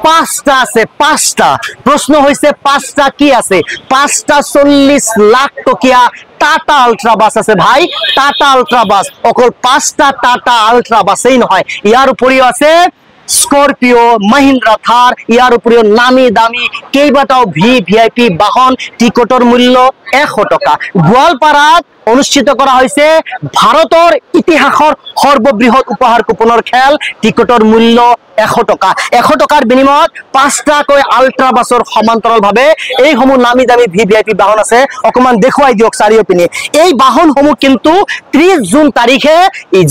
পাঁচটা আছে, পাঁচটা। প্রশ্ন হয়েছে পাঁচটা কি আছে? পাঁচটা 40 লাখ টকিয়া টাটা আলট্রা বাস আছে ভাই, টাটা আলট্রা বাস। অকল পাঁচটা টাটা আলট্রা বাসেই নহয়, ইয়ার উপরেও আছে স্করপিও, মহিন্দ্রা থার, ইয়ার উপরেও নামি দামি কেইবাটাও ভিআইপি বাহন। টিকটর মূল্য 100 টাকা। গোৱালপাৰাত অনুষ্ঠিত করা হয়েছে ভারতের ইতিহাসের সর্ববৃহৎ উপহার কুপনের খেল। টিকটর মূল্য 100 টাকা। 100 টাকার বিনিময়ত পাঁচটাকৈ আলট্রা বাসর সমান্তরাল ভাবে এইসমূহ নামি দামি ভিআইপি বাহন আছে। অকমান দেখুৱাই দিয়ক চাৰিওপিনে। এই বাহনসমূহ কিন্তু 30 জুন তাৰিখে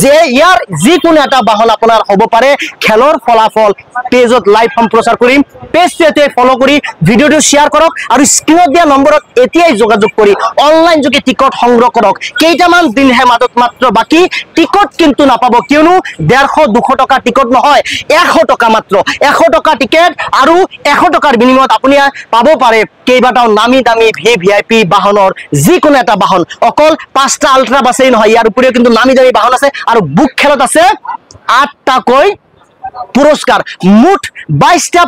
যে ইয়াৰ যিকোনো এটা বাহন আপনাৰ হব পাৰে। খেলৰ ফলাফল পেজত লাইভ সম্প্ৰচাৰ কৰিম। পেজটোতে ফলো কৰি ভিডিওটো শেয়াৰ কৰক আৰু স্ক্ৰিনত দিয়া নম্বৰত এতিয়াই যোগাযোগ কৰি অনলাইন যোগে টিকট সংগ্ৰহ কৰক। কেইটামান দিনহে মাত্ৰ বাকি। টিকট কিন্তু নাপাব, কিয়নো 150-200 টকা টিকট নহয়, 100 টাকা মাত্র। 100 টাকা টিকেট আৰু 100 টাকাৰ বিনিময়ত আপুনি পাব পাৰে কেইবাটাও নামি দামি ভিআইপি বাহনৰ যিকোনো এটা বাহন। অকল পাঁচটা আলট্ৰা বাসেই নহয়, ইয়াৰ উপৰিও কিন্তু নামি দামি বাহন আছে। আৰু বুক খেলত আছে 8টাকৈ পুৰস্কাৰ। মুঠ 22টা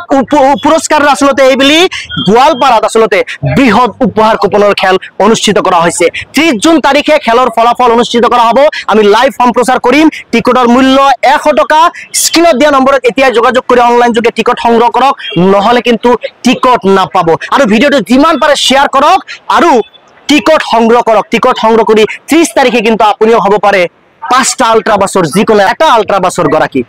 পুৰস্কাৰ আসলতে এইবুলি গোৱালপাৰাত আসলতে বৃহৎ উপহার কুপনের খেল অনুষ্ঠিত করা হয়েছে। 30 জুন তারিখে খেলর ফলাফল অনুষ্ঠিত করা হব। আমি লাইভ সম্প্রচার করিম। টিকটর মূল্য 100 টাকা। স্ক্রিনত দিয়া নম্বরত এতিয়া যোগাযোগ করে অনলাইন যোগে টিকট সংগ্রহ করক, নহলে কিন্তু টিকট নাপাব। আর ভিডিওটো যিমান পারে শেয়ার করক আর টিকট সংগ্রহ করক। টিকট সংগ্রহ করে 30 তারিখে কিন্তু আপনিও হব পারে পাঁচটা আলট্রা বাসর যিকোনো একটা আলট্রা বাসর গৰাকী।